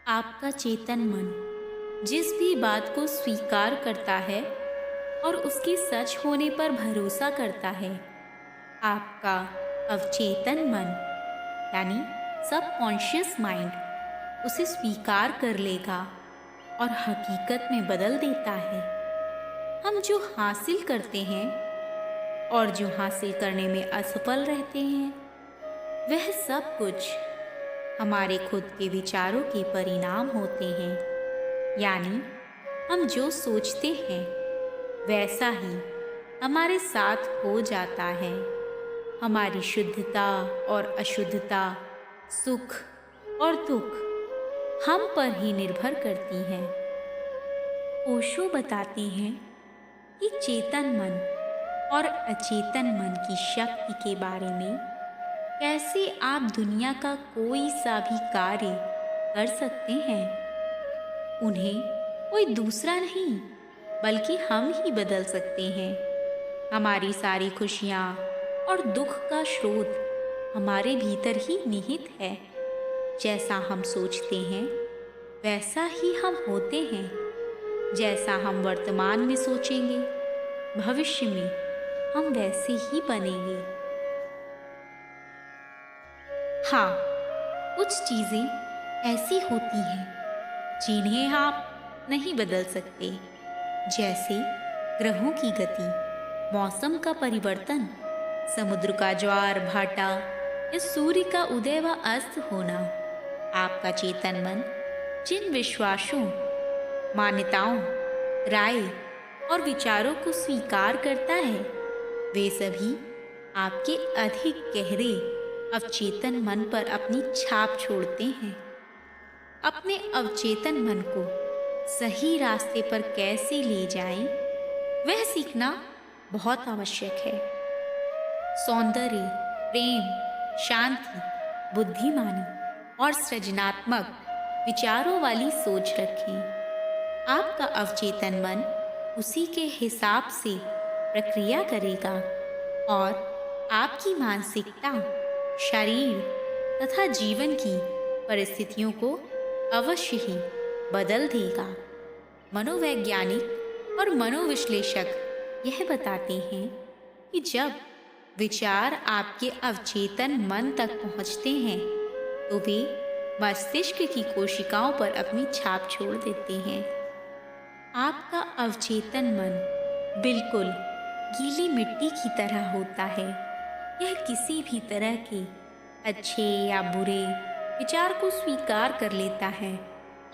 आपका चेतन मन जिस भी बात को स्वीकार करता है और उसके सच होने पर भरोसा करता है, आपका अवचेतन मन यानी सबकॉन्शियस माइंड उसे स्वीकार कर लेगा और हकीकत में बदल देता है। हम जो हासिल करते हैं और जो हासिल करने में असफल रहते हैं, वह सब कुछ हमारे खुद के विचारों के परिणाम होते हैं। यानी हम जो सोचते हैं वैसा ही हमारे साथ हो जाता है। हमारी शुद्धता और अशुद्धता, सुख और दुख हम पर ही निर्भर करती हैं। ओशो बताते हैं कि चेतन मन और अचेतन मन की शक्ति के बारे में, कैसे आप दुनिया का कोई सा भी कार्य कर सकते हैं। उन्हें कोई दूसरा नहीं बल्कि हम ही बदल सकते हैं। हमारी सारी खुशियाँ और दुख का स्रोत हमारे भीतर ही निहित है। जैसा हम सोचते हैं वैसा ही हम होते हैं। जैसा हम वर्तमान में सोचेंगे, भविष्य में हम वैसे ही बनेंगे। हाँ, कुछ चीज़ें ऐसी होती हैं जिन्हें आप नहीं बदल सकते, जैसे ग्रहों की गति, मौसम का परिवर्तन, समुद्र का ज्वार भाटा या सूर्य का उदय व अस्त होना। आपका चेतन मन जिन विश्वासों, मान्यताओं, राय और विचारों को स्वीकार करता है, वे सभी आपके अधिक गहरे अवचेतन मन पर अपनी छाप छोड़ते हैं। अपने अवचेतन मन को सही रास्ते पर कैसे ले जाएं, वह सीखना बहुत आवश्यक है। सौंदर्य, प्रेम, शांति, बुद्धिमानी और सृजनात्मक विचारों वाली सोच रखें। आपका अवचेतन मन उसी के हिसाब से प्रक्रिया करेगा और आपकी मानसिकता, शरीर तथा जीवन की परिस्थितियों को अवश्य ही बदल देगा। मनोवैज्ञानिक और मनोविश्लेषक यह बताते हैं कि जब विचार आपके अवचेतन मन तक पहुंचते हैं तो वे मस्तिष्क की कोशिकाओं पर अपनी छाप छोड़ देते हैं। आपका अवचेतन मन बिल्कुल गीली मिट्टी की तरह होता है। यह किसी भी तरह के अच्छे या बुरे विचार को स्वीकार कर लेता है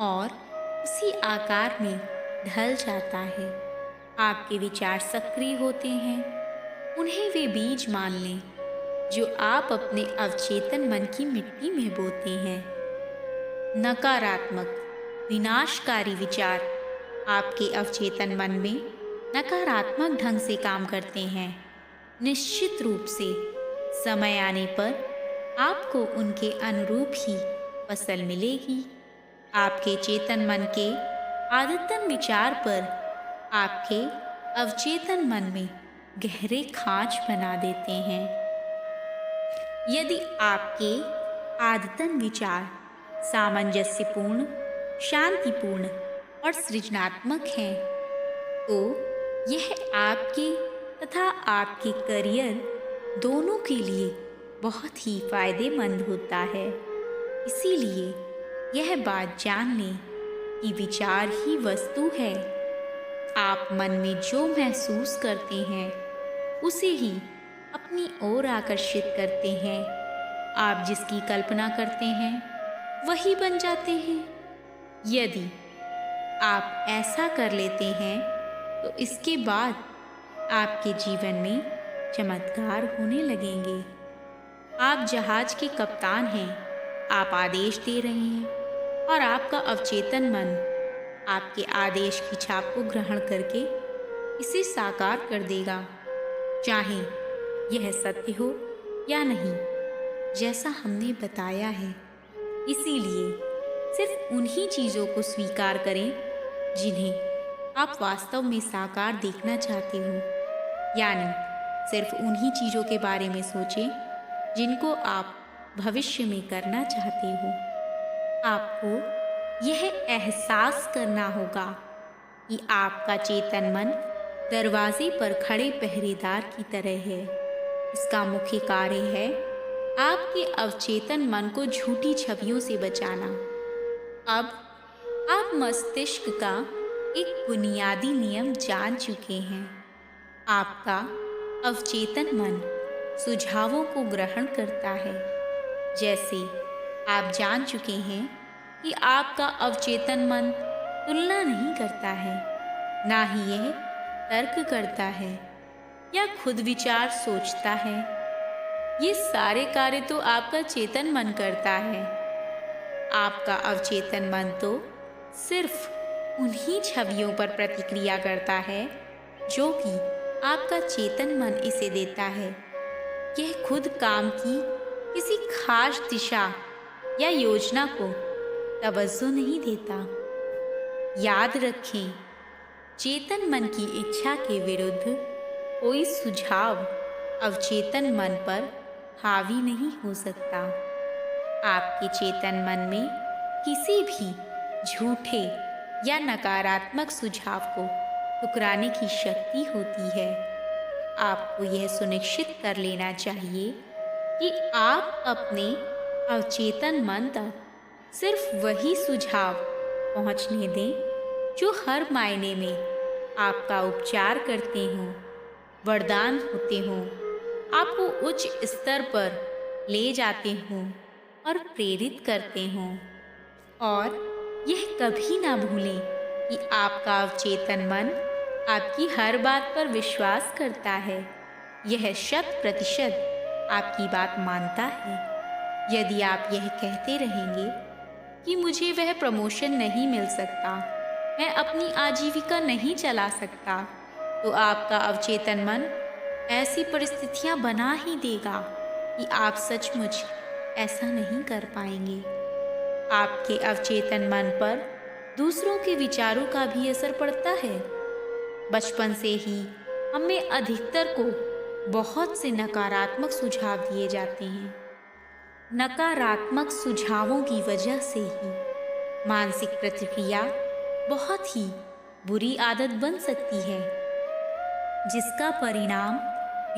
और उसी आकार में ढल जाता है। आपके विचार सक्रिय होते हैं, उन्हें वे बीज मान लें जो आप अपने अवचेतन मन की मिट्टी में बोते हैं। नकारात्मक, विनाशकारी विचार आपके अवचेतन मन में नकारात्मक ढंग से काम करते हैं। निश्चित रूप से समय आने पर आपको उनके अनुरूप ही फसल मिलेगी। आपके चेतन मन के आदतन विचार पर आपके अवचेतन मन में गहरे खांच बना देते हैं। यदि आपके आदतन विचार सामंजस्यपूर्ण, शांतिपूर्ण और सृजनात्मक हैं, तो यह आपके तथा आपके करियर दोनों के लिए बहुत ही फायदेमंद होता है। इसीलिए यह बात जान लें कि विचार ही वस्तु है। आप मन में जो महसूस करते हैं उसे ही अपनी ओर आकर्षित करते हैं। आप जिसकी कल्पना करते हैं वही बन जाते हैं। यदि आप ऐसा कर लेते हैं तो इसके बाद आपके जीवन में चमत्कार होने लगेंगे। आप जहाज के कप्तान हैं, आप आदेश दे रहे हैं और आपका अवचेतन मन आपके आदेश की छाप को ग्रहण करके इसे साकार कर देगा, चाहे यह सत्य हो या नहीं, जैसा हमने बताया है। इसीलिए सिर्फ उन्हीं चीज़ों को स्वीकार करें जिन्हें आप वास्तव में साकार देखना चाहते हो। यानी सिर्फ उन्हीं चीज़ों के बारे में सोचें जिनको आप भविष्य में करना चाहते हो। आपको यह एहसास करना होगा कि आपका चेतन मन दरवाजे पर खड़े पहरेदार की तरह है। इसका मुख्य कार्य है आपके अवचेतन मन को झूठी छवियों से बचाना। अब आप मस्तिष्क का एक बुनियादी नियम जान चुके हैं। आपका अवचेतन मन सुझावों को ग्रहण करता है। जैसे आप जान चुके हैं कि आपका अवचेतन मन तुलना नहीं करता है, ना ही यह तर्क करता है या खुद विचार सोचता है। ये सारे कार्य तो आपका चेतन मन करता है। आपका अवचेतन मन तो सिर्फ उन्हीं छवियों पर प्रतिक्रिया करता है जो कि आपका चेतन मन इसे देता है। यह खुद काम की किसी खास दिशा या योजना को तवज्जो नहीं देता। याद रखें, चेतन मन की इच्छा के विरुद्ध कोई सुझाव अवचेतन मन पर हावी नहीं हो सकता। आपके चेतन मन में किसी भी झूठे या नकारात्मक सुझाव को ठुकराने की शक्ति होती है। आपको यह सुनिश्चित कर लेना चाहिए कि आप अपने अवचेतन मन तक सिर्फ वही सुझाव पहुंचने दें जो हर मायने में आपका उपचार करते हों, वरदान होते हों, आपको उच्च स्तर पर ले जाते हों और प्रेरित करते हों। और यह कभी ना भूलें कि आपका अवचेतन मन आपकी हर बात पर विश्वास करता है। यह 100% आपकी बात मानता है। यदि आप यह कहते रहेंगे कि मुझे वह प्रमोशन नहीं मिल सकता, मैं अपनी आजीविका नहीं चला सकता, तो आपका अवचेतन मन ऐसी परिस्थितियां बना ही देगा कि आप सचमुच ऐसा नहीं कर पाएंगे। आपके अवचेतन मन पर दूसरों के विचारों का भी असर पड़ता है। बचपन से ही हमें अधिकतर को बहुत से नकारात्मक सुझाव दिए जाते हैं। नकारात्मक सुझावों की वजह से ही मानसिक प्रतिक्रिया बहुत ही बुरी आदत बन सकती है, जिसका परिणाम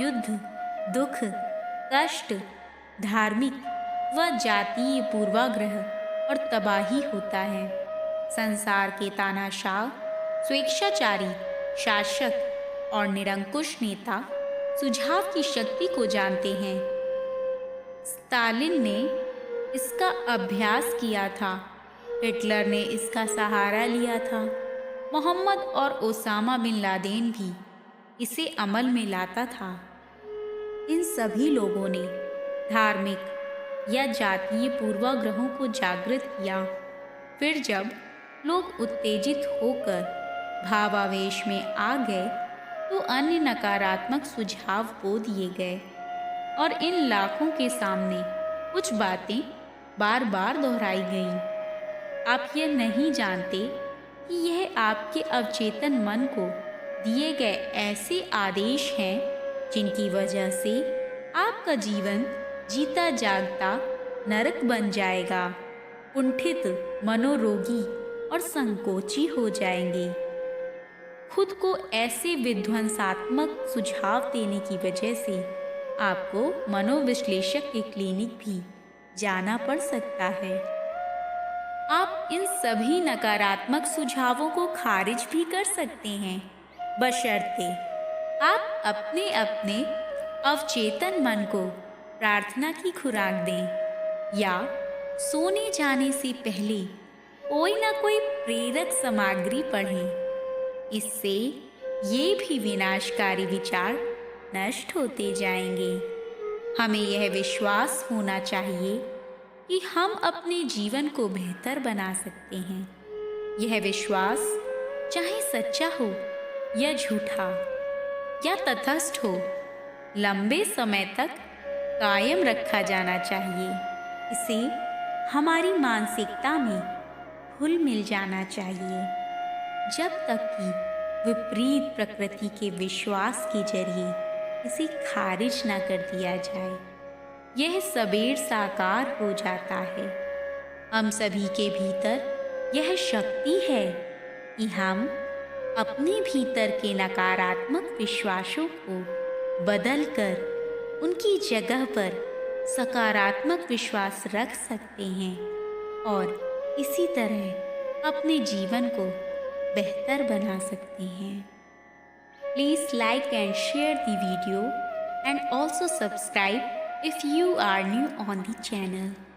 युद्ध, दुख, कष्ट, धार्मिक व जातीय पूर्वाग्रह और तबाही होता है। संसार के तानाशाह, स्वेच्छाचारी शासक और निरंकुश नेता सुझाव की शक्ति को जानते हैं। स्टालिन ने इसका अभ्यास किया था, हिटलर ने इसका सहारा लिया था, मोहम्मद और ओसामा बिन लादेन भी इसे अमल में लाता था। इन सभी लोगों ने धार्मिक या जातीय पूर्वाग्रहों को जागृत किया। फिर जब लोग उत्तेजित होकर भावावेश में आ गए तो अन्य नकारात्मक सुझाव को दिए गए और इन लाखों के सामने कुछ बातें बार बार दोहराई गईं। आप यह नहीं जानते कि यह आपके अवचेतन मन को दिए गए ऐसे आदेश हैं जिनकी वजह से आपका जीवन जीता जागता नरक बन जाएगा, कुंठित, मनोरोगी और संकोची हो जाएंगे। खुद को ऐसे विध्वंसात्मक सुझाव देने की वजह से आपको मनोविश्लेषक के क्लिनिक भी जाना पड़ सकता है। आप इन सभी नकारात्मक सुझावों को खारिज भी कर सकते हैं, बशर्ते आप अपने अपने अवचेतन मन को प्रार्थना की खुराक दें या सोने जाने से पहले कोई ना कोई प्रेरक सामग्री पढ़ें। इससे ये भी विनाशकारी विचार नष्ट होते जाएंगे। हमें यह विश्वास होना चाहिए कि हम अपने जीवन को बेहतर बना सकते हैं। यह विश्वास चाहे सच्चा हो या झूठा या तटस्थ हो, लंबे समय तक कायम रखा जाना चाहिए। इसे हमारी मानसिकता में घुल मिल जाना चाहिए, जब तक कि विपरीत प्रकृति के विश्वास के जरिए इसे खारिज न कर दिया जाए। यह सबेर साकार हो जाता है। हम सभी के भीतर यह शक्ति है कि हम अपने भीतर के नकारात्मक विश्वासों को बदलकर उनकी जगह पर सकारात्मक विश्वास रख सकते हैं और इसी तरह अपने जीवन को बेहतर बना सकते हैं। Please like and share the video and also subscribe if you are new on the channel.